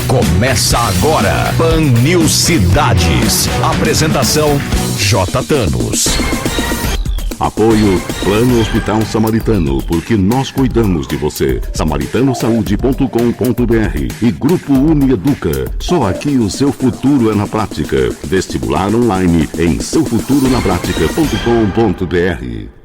Começa agora, Pan News Cidades. Apresentação, J. Thanos. Apoio Plano Hospital Samaritano, porque nós cuidamos de você. samaritanosaúde.com.br e Grupo Unieduca. Só aqui o seu futuro é na prática. Vestibular online em seufuturonapratica.com.br.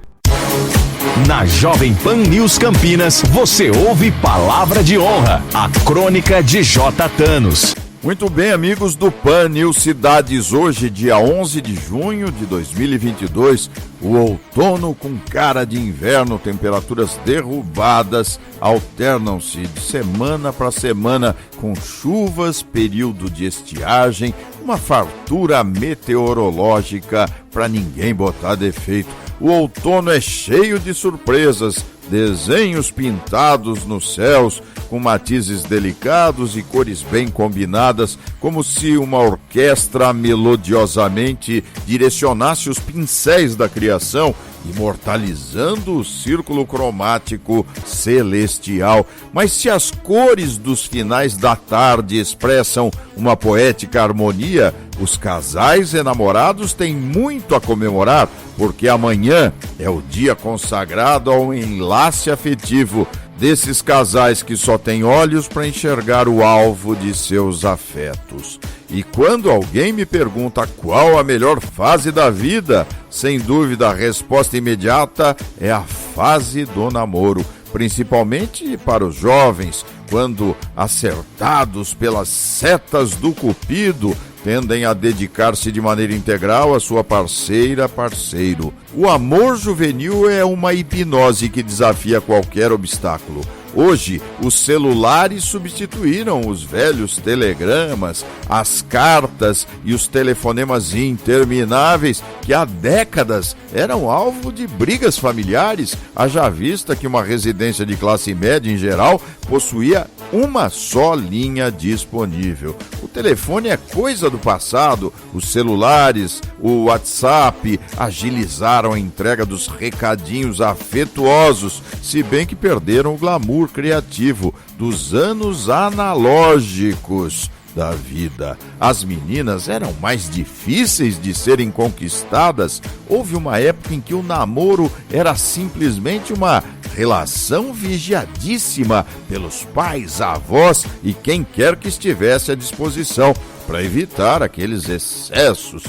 Na Jovem Pan News Campinas, você ouve Palavra de Honra, a crônica de J. Thanos. Muito bem, amigos do Pan News Cidades, hoje, dia 11 de junho de 2022, o outono com cara de inverno, temperaturas derrubadas, alternam-se de semana para semana com chuvas, período de estiagem, uma fartura meteorológica para ninguém botar defeito. O outono é cheio de surpresas, desenhos pintados nos céus, com matizes delicados e cores bem combinadas, como se uma orquestra melodiosamente direcionasse os pincéis da criação, imortalizando o círculo cromático celestial. Mas se as cores dos finais da tarde expressam uma poética harmonia, os casais enamorados têm muito a comemorar, porque amanhã é o dia consagrado ao enlace afetivo desses casais que só têm olhos para enxergar o alvo de seus afetos. E quando alguém me pergunta qual a melhor fase da vida, sem dúvida a resposta imediata é a fase do namoro, principalmente para os jovens, quando acertados pelas setas do Cupido, tendem a dedicar-se de maneira integral à sua parceiro. O amor juvenil é uma hipnose que desafia qualquer obstáculo. Hoje, os celulares substituíram os velhos telegramas, as cartas e os telefonemas intermináveis que há décadas eram alvo de brigas familiares, haja vista que uma residência de classe média em geral possuía uma só linha disponível. O telefone é coisa do passado, os celulares, o WhatsApp agilizaram a entrega dos recadinhos afetuosos, se bem que perderam o glamour criativo dos anos analógicos da vida. As meninas eram mais difíceis de serem conquistadas. Houve uma época em que o namoro era simplesmente uma relação vigiadíssima pelos pais, avós e quem quer que estivesse à disposição, para evitar aqueles excessos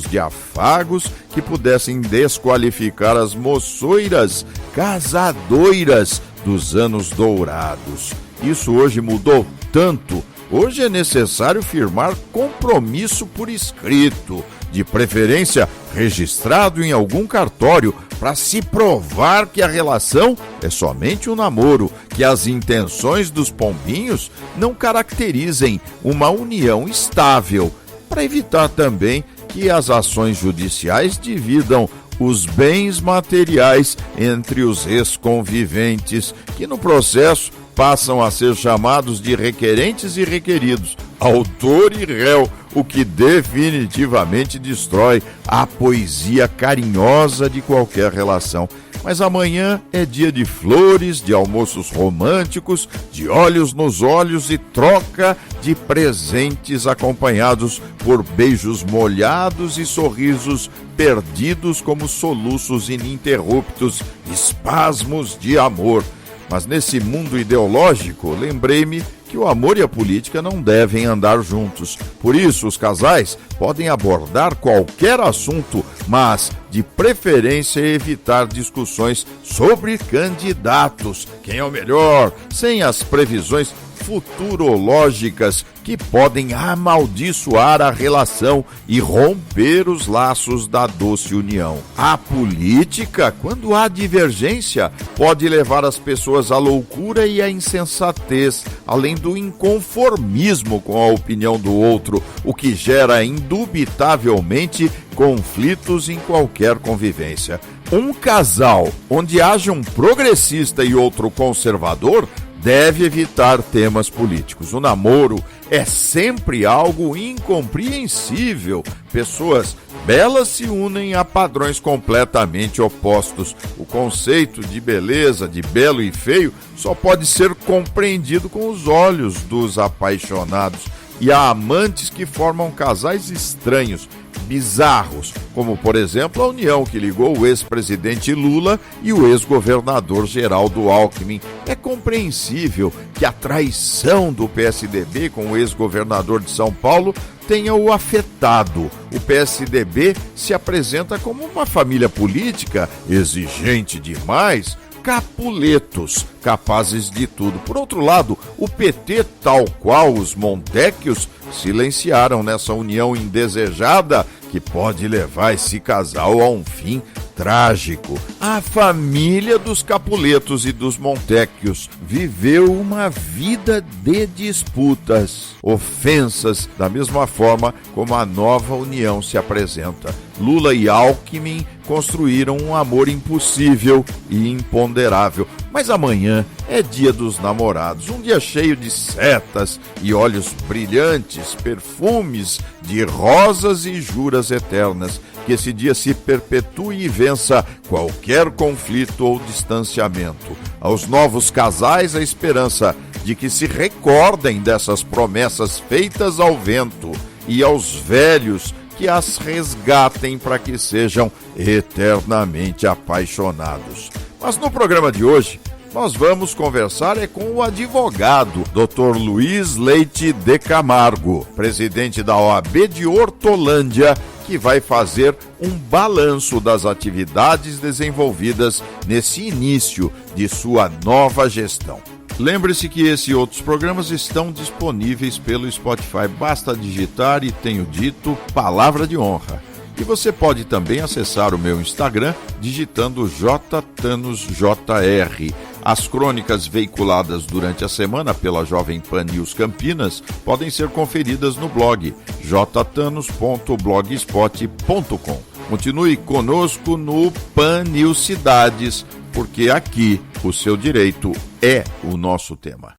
de afagos que pudessem desqualificar as moçoiras casadoiras dos anos dourados. Isso hoje mudou tanto. Hoje é necessário firmar compromisso por escrito, de preferência registrado em algum cartório, para se provar que a relação é somente um namoro, que as intenções dos pombinhos não caracterizem uma união estável, para evitar também que as ações judiciais dividam os bens materiais entre os ex-conviventes, que no processo passam a ser chamados de requerentes e requeridos, autor e réu, o que definitivamente destrói a poesia carinhosa de qualquer relação. Mas amanhã é dia de flores, de almoços românticos, de olhos nos olhos e troca de presentes acompanhados por beijos molhados e sorrisos perdidos como soluços ininterruptos, espasmos de amor. Mas nesse mundo ideológico, lembrei-me que o amor e a política não devem andar juntos. Por isso, os casais podem abordar qualquer assunto, mas, de preferência, evitar discussões sobre candidatos. Quem é o melhor? Sem as previsões futurológicas que podem amaldiçoar a relação e romper os laços da doce união. A política, quando há divergência, pode levar as pessoas à loucura e à insensatez, além do inconformismo com a opinião do outro, o que gera indubitavelmente conflitos em qualquer convivência. Um casal onde haja um progressista e outro conservador deve evitar temas políticos. O namoro é sempre algo incompreensível. Pessoas belas se unem a padrões completamente opostos. O conceito de beleza, de belo e feio, só pode ser compreendido com os olhos dos apaixonados. E há amantes que formam casais estranhos, bizarros, como, por exemplo, a união que ligou o ex-presidente Lula e o ex-governador Geraldo Alckmin. É compreensível que a traição do PSDB com o ex-governador de São Paulo tenha o afetado. O PSDB se apresenta como uma família política exigente demais, capuletos, capazes de tudo. Por outro lado, o PT, tal qual os Montecchios, silenciaram nessa união indesejada que pode levar esse casal a um fim trágico. A família dos Capuletos e dos Montecchios viveu uma vida de disputas, ofensas, da mesma forma como a nova união se apresenta. Lula e Alckmin construíram um amor impossível e imponderável. Mas amanhã é dia dos namorados, um dia cheio de setas e olhos brilhantes, perfumes de rosas e juras eternas. Que esse dia se perpetue e vença qualquer conflito ou distanciamento. Aos novos casais, a esperança de que se recordem dessas promessas feitas ao vento, e aos velhos que as resgatem para que sejam eternamente apaixonados. Mas no programa de hoje, nós vamos conversar com o advogado Dr. Luiz Leite de Camargo, presidente da OAB de Hortolândia, que vai fazer um balanço das atividades desenvolvidas nesse início de sua nova gestão. Lembre-se que esse e outros programas estão disponíveis pelo Spotify. Basta digitar e tenho dito Palavra de Honra. E você pode também acessar o meu Instagram digitando JTanosJR. As crônicas veiculadas durante a semana pela Jovem Pan News Campinas podem ser conferidas no blog jtanos.blogspot.com. Continue conosco no Pan News Cidades, porque aqui o seu direito é o nosso tema.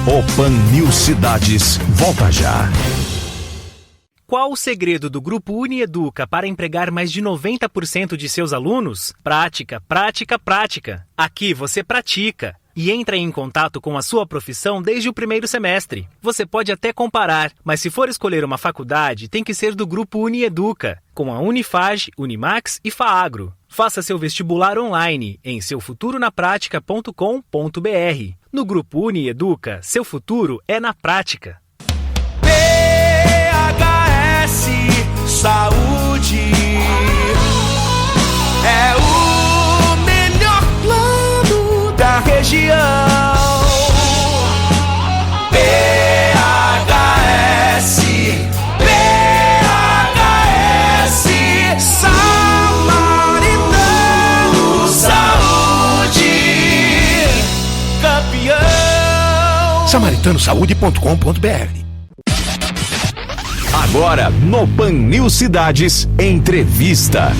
O Pan News Cidades volta já. Qual o segredo do Grupo Unieduca para empregar mais de 90% de seus alunos? Prática, prática, prática. Aqui você pratica e entra em contato com a sua profissão desde o primeiro semestre. Você pode até comparar, mas se for escolher uma faculdade, tem que ser do Grupo Unieduca, com a Unifage, Unimax e Faagro. Faça seu vestibular online em seufuturonapratica.com.br. No Grupo Unieduca, seu futuro é na prática. Saúde é o melhor plano da região. PHS, Samaritano Saúde, campeão. SamaritanoSaúde.com.br. Agora, no Pan News Cidades, entrevista.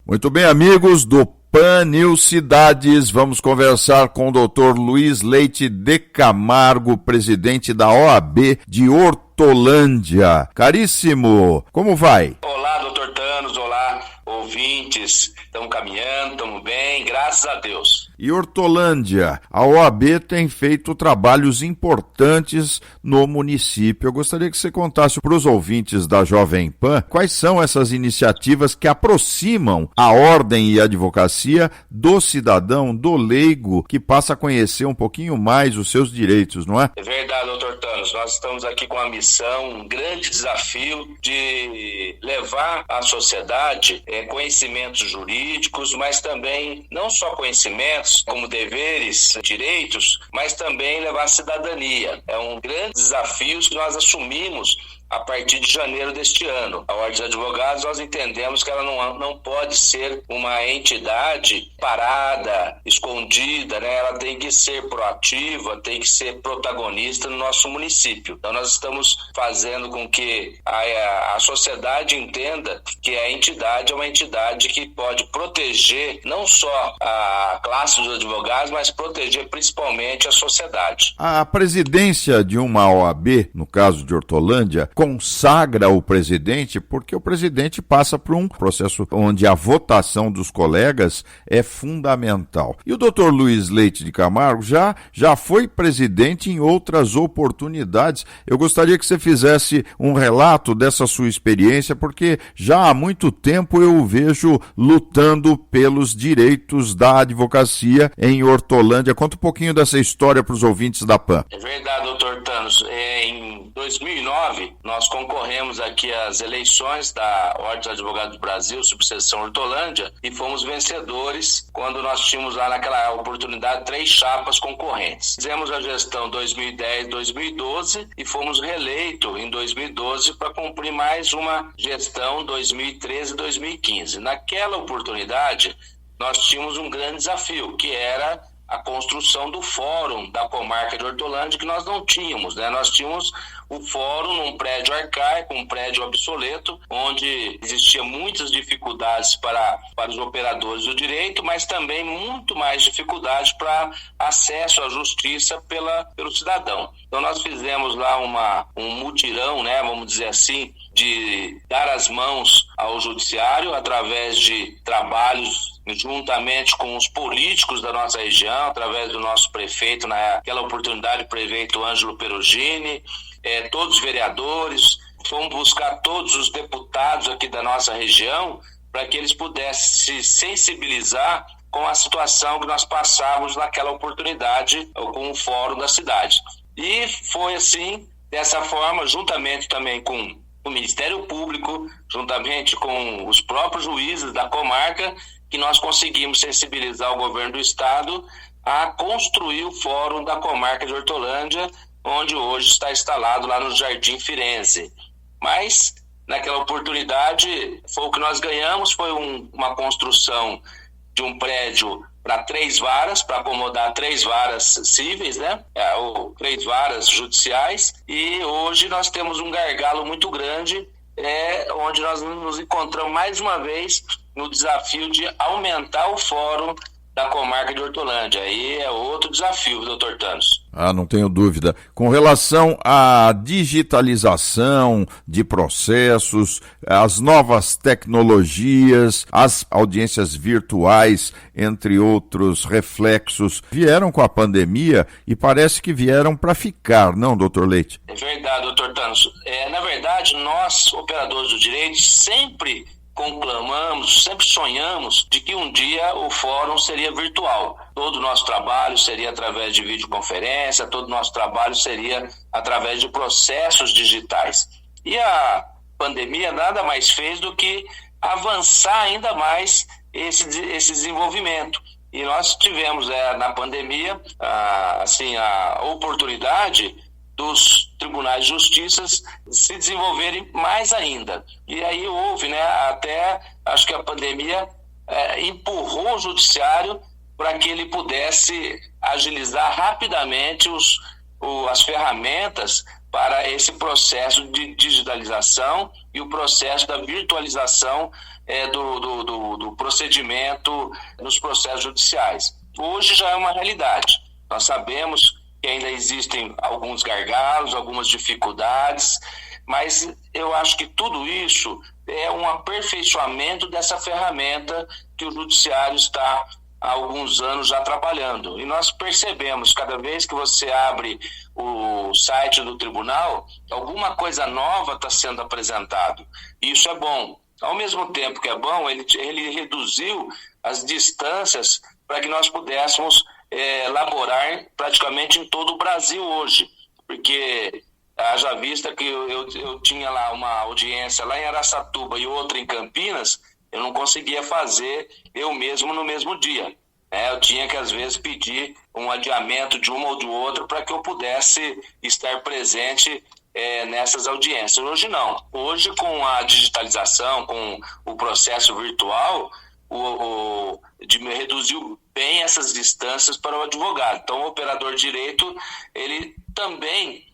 Muito bem, amigos do Pan News Cidades, vamos conversar com o Dr. Luiz Leite de Camargo, presidente da OAB de Hortolândia. Caríssimo, como vai? Olá, doutor Thanos, olá, ouvintes, estamos caminhando, estamos bem, graças a Deus. E Hortolândia, a OAB tem feito trabalhos importantes no município. Eu gostaria que você contasse para os ouvintes da Jovem Pan quais são essas iniciativas que aproximam a ordem e a advocacia do cidadão, do leigo, que passa a conhecer um pouquinho mais os seus direitos, não é? É verdade, doutor Thanos, nós estamos aqui com a missão, um grande desafio de levar à sociedade conhecimentos jurídicos, mas também não só conhecimentos, como deveres, direitos, mas também levar a cidadania. É um grande desafio que nós assumimos a partir de janeiro deste ano. A Ordem dos Advogados, nós entendemos que ela não pode ser uma entidade parada, escondida, né? Ela tem que ser proativa, tem que ser protagonista no nosso município. Então nós estamos fazendo com que a sociedade entenda que a entidade é uma entidade que pode proteger não só a classe dos advogados, mas proteger principalmente a sociedade. A presidência de uma OAB, no caso de Hortolândia, consagra o presidente, porque o presidente passa por um processo onde a votação dos colegas é fundamental. E o doutor Luiz Leite de Camargo já foi presidente em outras oportunidades. Eu gostaria que você fizesse um relato dessa sua experiência, porque já há muito tempo eu o vejo lutando pelos direitos da advocacia em Hortolândia. Conta um pouquinho dessa história para os ouvintes da PAN. É verdade, doutor Thanos. Em 2009, nós concorremos aqui às eleições da Ordem dos Advogados do Brasil, subseção Hortolândia, e fomos vencedores quando nós tínhamos lá naquela oportunidade 3 chapas concorrentes. Fizemos a gestão 2010-2012 e fomos reeleitos em 2012 para cumprir mais uma gestão 2013-2015. Naquela oportunidade, nós tínhamos um grande desafio, que era a construção do fórum da comarca de Hortolândia, que nós não tínhamos, né? Nós tínhamos o fórum num prédio arcaico, um prédio obsoleto, onde existiam muitas dificuldades para os operadores do direito, mas também muito mais dificuldades para acesso à justiça pelo cidadão. Então nós fizemos lá um mutirão, né, vamos dizer assim, de dar as mãos ao judiciário através de trabalhos juntamente com os políticos da nossa região, através do nosso prefeito, naquela oportunidade, o prefeito Ângelo Perugini, todos os vereadores, fomos buscar todos os deputados aqui da nossa região para que eles pudessem se sensibilizar com a situação que nós passávamos naquela oportunidade com o fórum da cidade. E foi assim, dessa forma, juntamente também com o Ministério Público, juntamente com os próprios juízes da comarca, que nós conseguimos sensibilizar o governo do estado a construir o fórum da comarca de Hortolândia, onde hoje está instalado lá no Jardim Firenze. Mas, naquela oportunidade, foi o que nós ganhamos, foi uma construção de um prédio para 3 varas, para acomodar 3 varas cíveis, né? Ou 3 varas judiciais, e hoje nós temos um gargalo muito grande, onde nós nos encontramos mais uma vez no desafio de aumentar o fórum da comarca de Hortolândia. Aí é outro desafio, doutor Thanos. Não tenho dúvida. Com relação à digitalização de processos, as novas tecnologias, as audiências virtuais, entre outros reflexos, vieram com a pandemia e parece que vieram para ficar, não, doutor Leite? É verdade, doutor Thanos. Na verdade, nós, operadores do direito, sempre conclamamos, sempre sonhamos de que um dia o fórum seria virtual. Todo o nosso trabalho seria através de videoconferência, todo o nosso trabalho seria através de processos digitais. E a pandemia nada mais fez do que avançar ainda mais esse desenvolvimento. E nós tivemos na pandemia a oportunidade dos tribunais de justiça se desenvolverem mais ainda. E aí houve, até acho que a pandemia empurrou o judiciário para que ele pudesse agilizar rapidamente as ferramentas para esse processo de digitalização e o processo da virtualização do procedimento nos processos judiciais. Hoje já é uma realidade. Nós sabemos que ainda existem alguns gargalos, algumas dificuldades, mas eu acho que tudo isso é um aperfeiçoamento dessa ferramenta que o judiciário está há alguns anos já trabalhando. E nós percebemos, cada vez que você abre o site do tribunal, alguma coisa nova está sendo apresentado. E isso é bom. Ao mesmo tempo que é bom, ele reduziu as distâncias para que nós pudéssemos laborar praticamente em todo o Brasil hoje, porque haja vista que eu tinha lá uma audiência lá em Araçatuba e outra em Campinas, eu não conseguia fazer eu mesmo no mesmo dia. Eu tinha que às vezes pedir um adiamento de uma ou de outra para que eu pudesse estar presente nessas audiências. Hoje não. Hoje, com a digitalização, com o processo virtual, reduziu bem essas distâncias para o advogado. Então, o operador de direito, ele também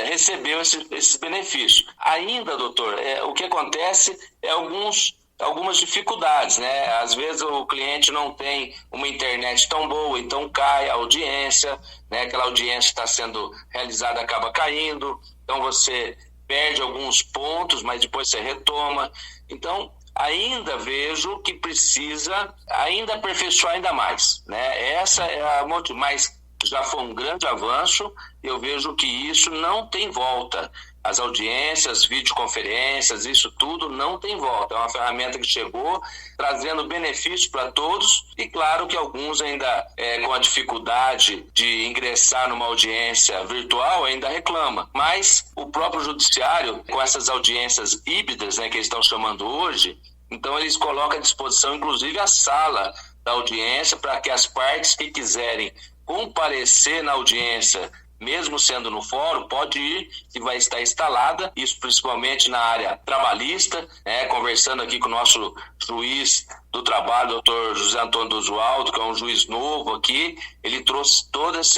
recebeu esses benefícios. Ainda, doutor, o que acontece é algumas dificuldades, né? Às vezes o cliente não tem uma internet tão boa, então cai a audiência, né? Aquela audiência está sendo realizada acaba caindo, então você perde alguns pontos, mas depois você retoma. Então, ainda vejo que precisa ainda aperfeiçoar ainda mais, né? Essa é a motivação, mas já foi um grande avanço. Eu vejo que isso não tem volta. As audiências, videoconferências, isso tudo não tem volta. É uma ferramenta que chegou trazendo benefícios para todos e claro que alguns ainda com a dificuldade de ingressar numa audiência virtual ainda reclama. Mas o próprio judiciário, com essas audiências híbridas, né, que eles estão chamando hoje, então eles colocam à disposição inclusive a sala da audiência para que as partes que quiserem comparecer na audiência, mesmo sendo no fórum, pode ir, que vai estar instalada, isso principalmente na área trabalhista, né? Conversando aqui com o nosso juiz do trabalho, doutor José Antônio Dosualdo, que é um juiz novo aqui, ele trouxe todas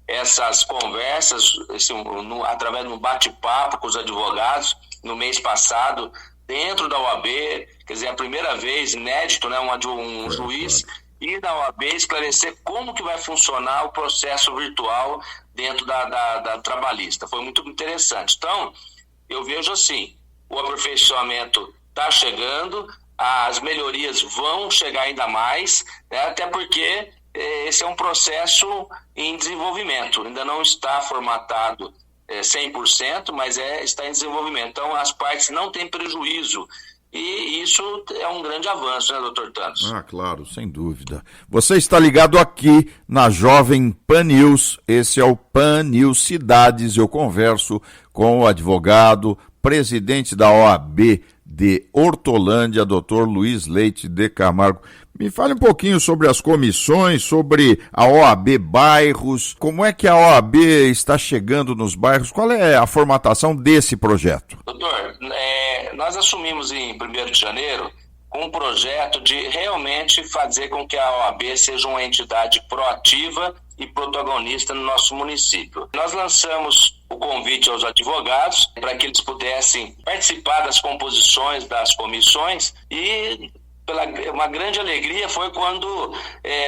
essas conversas através de um bate-papo com os advogados no mês passado, dentro da OAB, quer dizer, a primeira vez, inédito, né? Um juiz ir na OAB esclarecer como que vai funcionar o processo virtual dentro da trabalhista. Foi muito interessante. Então, eu vejo assim, o aperfeiçoamento está chegando, as melhorias vão chegar ainda mais, né? Até porque esse é um processo em desenvolvimento, ainda não está formatado 100%, mas está em desenvolvimento. Então, as partes não têm prejuízo. E isso é um grande avanço, né, doutor Thanos? Ah, claro, sem dúvida. Você está ligado aqui na Jovem Pan News, esse é o Pan News Cidades. Eu converso com o advogado, presidente da OAB de Hortolândia, doutor Luiz Leite de Camargo. Me fale um pouquinho sobre as comissões, sobre a OAB Bairros, como é que a OAB está chegando nos bairros, qual é a formatação desse projeto? Doutor, nós assumimos em 1º de janeiro um projeto de realmente fazer com que a OAB seja uma entidade proativa e protagonista no nosso município. Nós lançamos o convite aos advogados para que eles pudessem participar das composições das comissões e uma grande alegria foi quando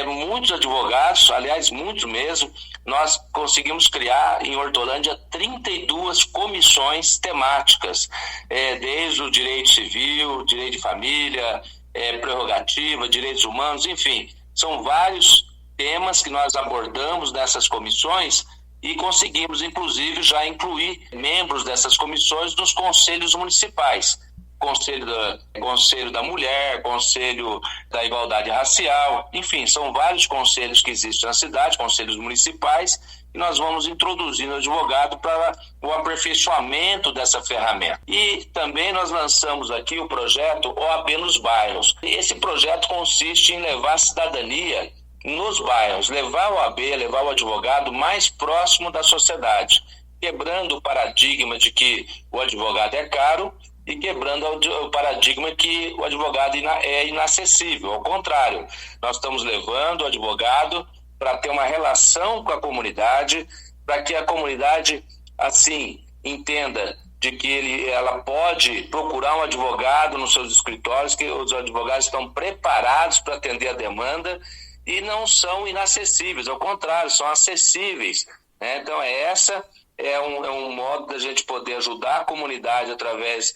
muitos advogados, aliás, muitos mesmo, nós conseguimos criar em Hortolândia 32 comissões temáticas, desde o direito civil, direito de família, prerrogativa, direitos humanos, enfim, são vários temas que nós abordamos nessas comissões e conseguimos, inclusive, já incluir membros dessas comissões nos conselhos municipais. Conselho da Mulher, Conselho da Igualdade Racial, enfim, são vários conselhos que existem na cidade, conselhos municipais, e nós vamos introduzindo o advogado para o aperfeiçoamento dessa ferramenta. E também nós lançamos aqui o projeto OAB nos bairros. Esse projeto consiste em levar a cidadania nos bairros, levar a OAB, levar o advogado mais próximo da sociedade, quebrando o paradigma de que o advogado é caro, e quebrando o paradigma que o advogado é inacessível. Ao contrário, nós estamos levando o advogado para ter uma relação com a comunidade, para que a comunidade, assim, entenda de que ela pode procurar um advogado nos seus escritórios, que os advogados estão preparados para atender a demanda e não são inacessíveis, ao contrário, são acessíveis, né? Então, essa é um modo da gente poder ajudar a comunidade através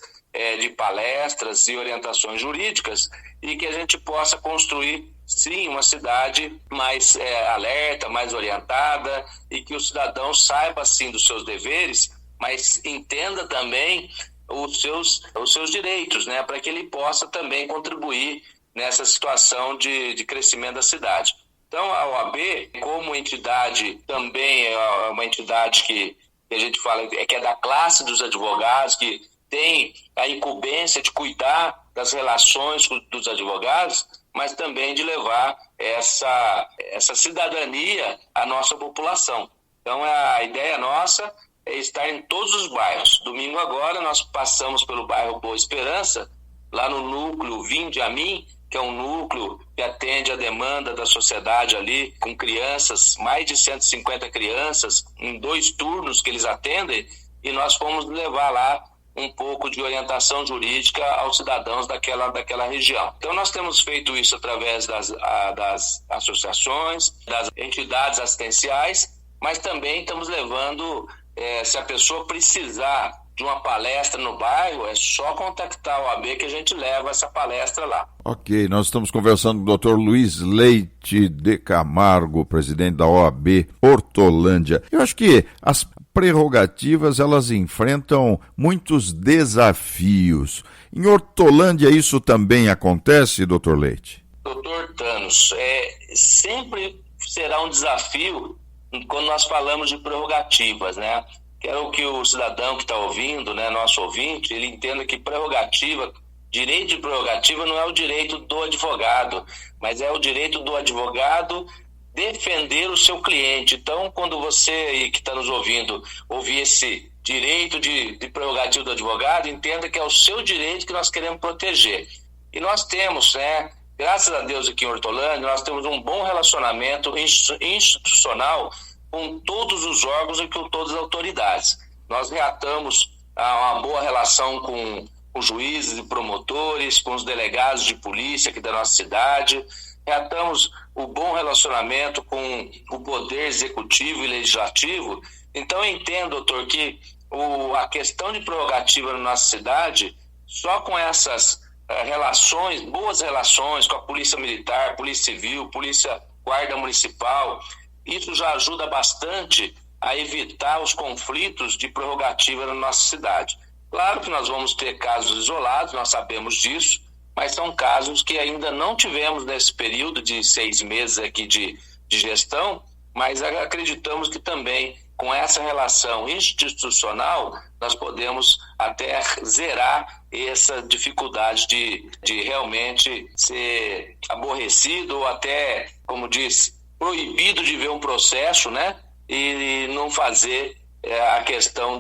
de palestras e orientações jurídicas e que a gente possa construir, sim, uma cidade mais alerta, mais orientada e que o cidadão saiba, sim, dos seus deveres, mas entenda também os seus direitos, né, para que ele possa também contribuir nessa situação de crescimento da cidade. Então, a OAB, como entidade, também é uma entidade que a gente fala que é da classe dos advogados, que tem a incumbência de cuidar das relações dos advogados, mas também de levar essa cidadania à nossa população. Então, a ideia nossa é estar em todos os bairros. Domingo agora, nós passamos pelo bairro Boa Esperança, lá no núcleo Vinde a Mim, que é um núcleo que atende a demanda da sociedade ali, com crianças, mais de 150 crianças, em 2 turnos que eles atendem, e nós fomos levar lá um pouco de orientação jurídica aos cidadãos daquela região. Então, nós temos feito isso através das associações, das entidades assistenciais, mas também estamos levando, se a pessoa precisar de uma palestra no bairro, é só contactar a OAB que a gente leva essa palestra lá. Ok, nós estamos conversando com o Dr. Luiz Leite de Camargo, presidente da OAB Hortolândia. Eu acho que as prerrogativas, elas enfrentam muitos desafios. Em Hortolândia isso também acontece, Dr. Leite? Doutor Thanos, sempre será um desafio quando nós falamos de prerrogativas, né? Quero que o cidadão que está ouvindo, né, nosso ouvinte, ele entenda que prerrogativa, direito de prerrogativa não é o direito do advogado, mas é o direito do advogado defender o seu cliente. Então, quando você aí que está nos ouvindo ouvir esse direito de prerrogativa do advogado, entenda que é o seu direito que nós queremos proteger. E nós temos, né, graças a Deus aqui em Hortolândia, nós temos um bom relacionamento institucional com todos os órgãos e com todas as autoridades. Nós reatamos uma boa relação com os juízes e promotores, com os delegados de polícia aqui da nossa cidade, reatamos o bom relacionamento com o poder executivo e legislativo. Então eu entendo, doutor, que a questão de prerrogativa na nossa cidade, só com essas relações, boas relações com a Polícia Militar, Polícia Civil, Polícia Guarda Municipal, isso já ajuda bastante a evitar os conflitos de prerrogativa na nossa cidade. Claro que nós vamos ter casos isolados, nós sabemos disso, mas são casos que ainda não tivemos nesse período de 6 meses aqui de gestão, mas acreditamos que também com essa relação institucional nós podemos até zerar essa dificuldade de realmente ser aborrecido ou até, como disse, proibido de ver um processo, né? E não fazer a questão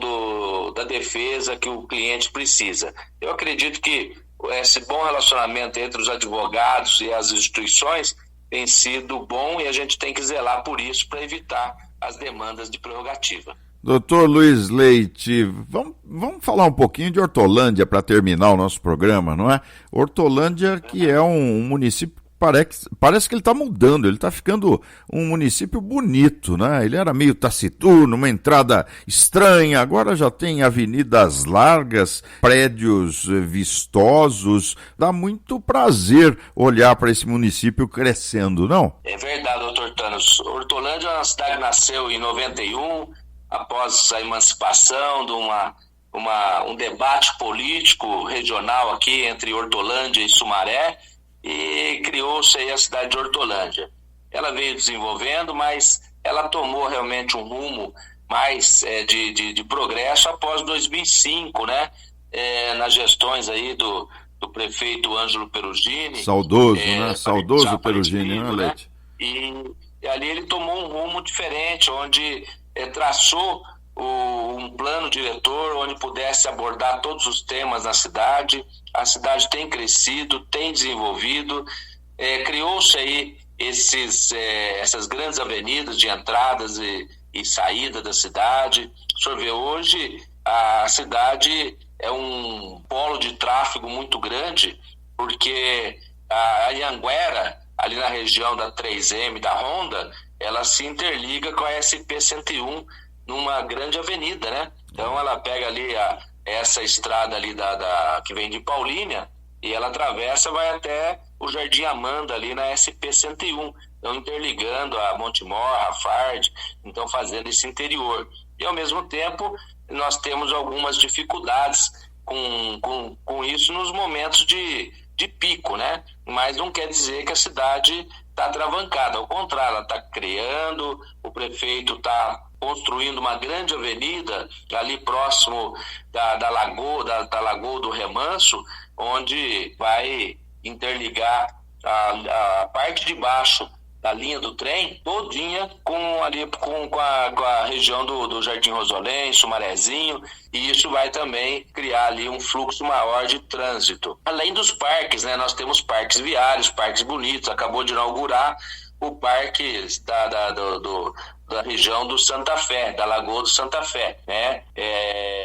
da defesa que o cliente precisa. Eu acredito que esse bom relacionamento entre os advogados e as instituições tem sido bom e a gente tem que zelar por isso para evitar as demandas de prerrogativa. Doutor Luiz Leite, vamos falar um pouquinho de Hortolândia para terminar o nosso programa, não é? Hortolândia, que é um município, parece que ele está mudando, ele está ficando um município bonito, né? Ele era meio taciturno, uma entrada estranha, agora já tem avenidas largas, prédios vistosos, dá muito prazer olhar para esse município crescendo, não? É verdade, doutor Thanos. Hortolândia é uma cidade que nasceu em 91, após a emancipação de um debate político regional aqui entre Hortolândia e Sumaré, e criou-se aí a cidade de Hortolândia. Ela veio desenvolvendo, mas ela tomou realmente um rumo mais de progresso após 2005, né? Nas gestões aí do prefeito Ângelo Perugini. Saudoso, né? Saudoso Perugini, né, Leite? E ali ele tomou um rumo diferente, onde traçou um plano diretor onde pudesse abordar todos os temas na cidade. A cidade tem crescido, tem desenvolvido, criou-se aí essas grandes avenidas de entradas e saída da cidade. O senhor vê hoje, a cidade é um polo de tráfego muito grande, porque a Anhanguera, ali na região da 3M, da Honda, ela se interliga com a SP-101 numa grande avenida, né? Então ela pega ali essa estrada ali que vem de Paulínia e ela atravessa, vai até o Jardim Amanda ali na SP-101, então interligando a Montemor, a Fard, então fazendo esse interior. E ao mesmo tempo nós temos algumas dificuldades com isso nos momentos de pico, né? Mas não quer dizer que a cidade está travancada, ao contrário, ela está criando, o prefeito está construindo uma grande avenida ali próximo da Lagoa do Remanso, onde vai interligar a parte de baixo da linha do trem todinha com a região do Jardim Rosolém, Sumarezinho, e isso vai também criar ali um fluxo maior de trânsito. Além dos parques, né, nós temos parques viários, parques bonitos, acabou de inaugurar o parque da região do Santa Fé, da Lagoa do Santa Fé, né?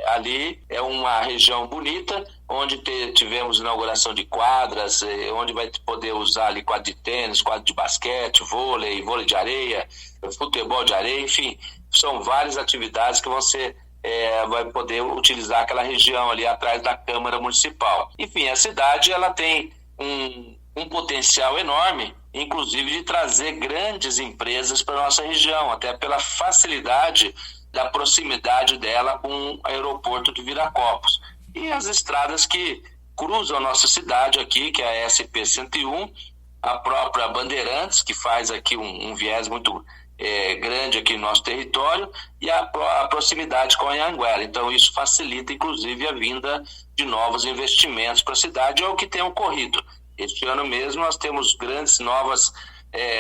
Ali é uma região bonita, onde tivemos inauguração de quadras, onde vai poder usar ali quadro de tênis, quadro de basquete, vôlei de areia, futebol de areia, enfim, são várias atividades que vão ser vai poder utilizar aquela região ali atrás da Câmara Municipal. Enfim, a cidade ela tem um potencial enorme, inclusive de trazer grandes empresas para a nossa região, até pela facilidade da proximidade dela com o aeroporto de Viracopos. E as estradas que cruzam a nossa cidade aqui, que é a SP-101, a própria Bandeirantes, que faz aqui um viés muito grande aqui no nosso território, e a proximidade com a Anhanguera. Então isso facilita inclusive a vinda de novos investimentos para a cidade, é o que tem ocorrido. Este ano mesmo nós temos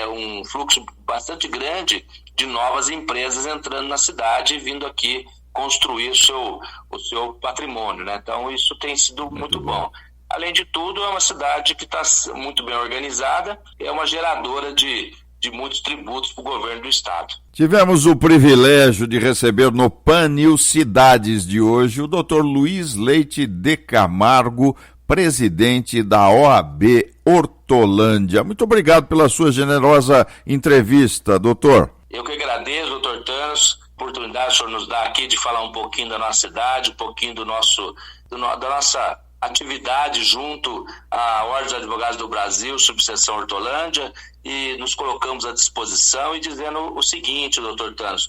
um fluxo bastante grande de novas empresas entrando na cidade e vindo aqui construir o seu patrimônio, né? Então isso tem sido muito bom. Além de tudo, é uma cidade que está muito bem organizada, é uma geradora de muitos tributos para o governo do estado. Tivemos o privilégio de receber no PAN News Cidades de hoje o Dr. Luiz Leite de Camargo, presidente da OAB Hortolândia. Muito obrigado pela sua generosa entrevista, doutor. Eu que agradeço, doutor Thanos, a oportunidade que o senhor nos dá aqui de falar um pouquinho da nossa cidade, um pouquinho da nossa atividade junto à Ordem dos Advogados do Brasil, subseção Hortolândia, e nos colocamos à disposição e dizendo o seguinte, doutor Thanos,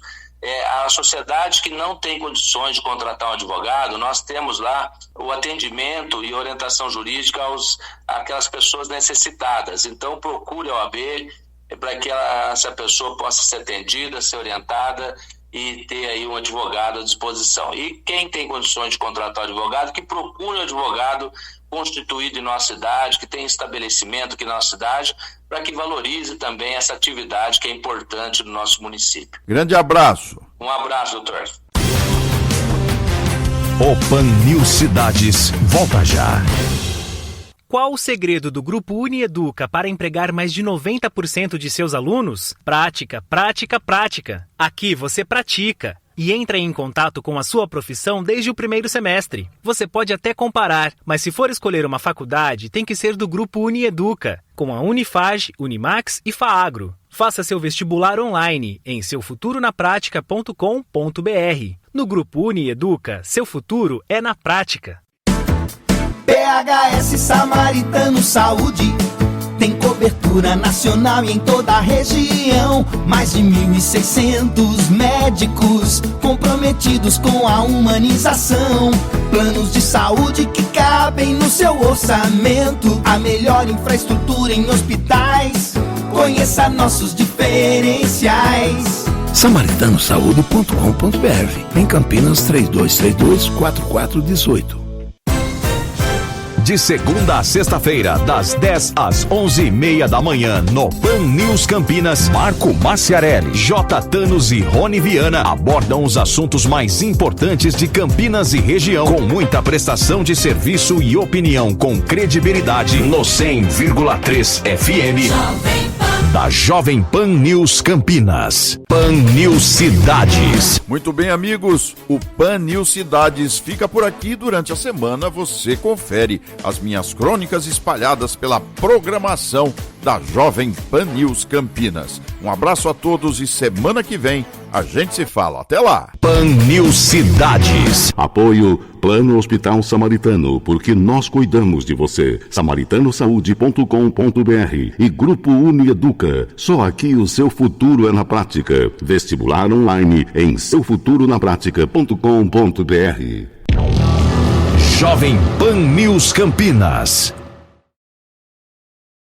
a sociedade que não tem condições de contratar um advogado, nós temos lá o atendimento e orientação jurídica àquelas pessoas necessitadas. Então procure a OAB para que essa pessoa possa ser atendida, ser orientada e ter aí um advogado à disposição. E quem tem condições de contratar um advogado, que procure um advogado constituído em nossa cidade, que tem estabelecimento aqui na nossa cidade, para que valorize também essa atividade que é importante no nosso município. Grande abraço. Um abraço, doutor. O PAN News Cidades volta já. Qual o segredo do Grupo Unieduca para empregar mais de 90% de seus alunos? Prática, prática, prática. Aqui você pratica e entra em contato com a sua profissão desde o primeiro semestre. Você pode até comparar, mas se for escolher uma faculdade, tem que ser do Grupo Unieduca, com a Unifage, Unimax e FAAGRO. Faça seu vestibular online em seufuturonapratica.com.br. No Grupo Unieduca, seu futuro é na prática. PHS Samaritano Saúde tem cobertura nacional e em toda a região. Mais de 1.600 médicos comprometidos com a humanização. Planos de saúde que cabem no seu orçamento. A melhor infraestrutura em hospitais. Conheça nossos diferenciais. samaritanosaúde.com.br. Em Campinas, 3232-4418. De segunda a sexta-feira, das 10 às 11h30 da manhã, no PAN News Campinas, Marco Marciarelli, J. Thanos e Rony Viana abordam os assuntos mais importantes de Campinas e região, com muita prestação de serviço e opinião com credibilidade no 100,3 FM da Jovem Pan News Campinas. PAN News Cidades. Muito bem, amigos, o PAN News Cidades fica por aqui. Durante a semana você confere as minhas crônicas espalhadas pela programação da Jovem Pan News Campinas. Um abraço a todos e semana que vem a gente se fala. Até lá! PAN News Cidades. Apoio Plano Hospital Samaritano, porque nós cuidamos de você. samaritanosaúde.com.br e Grupo Unieduca. Só aqui o seu futuro é na prática. Vestibular online em seufuturonapratica.com.br. Jovem Pan News Campinas.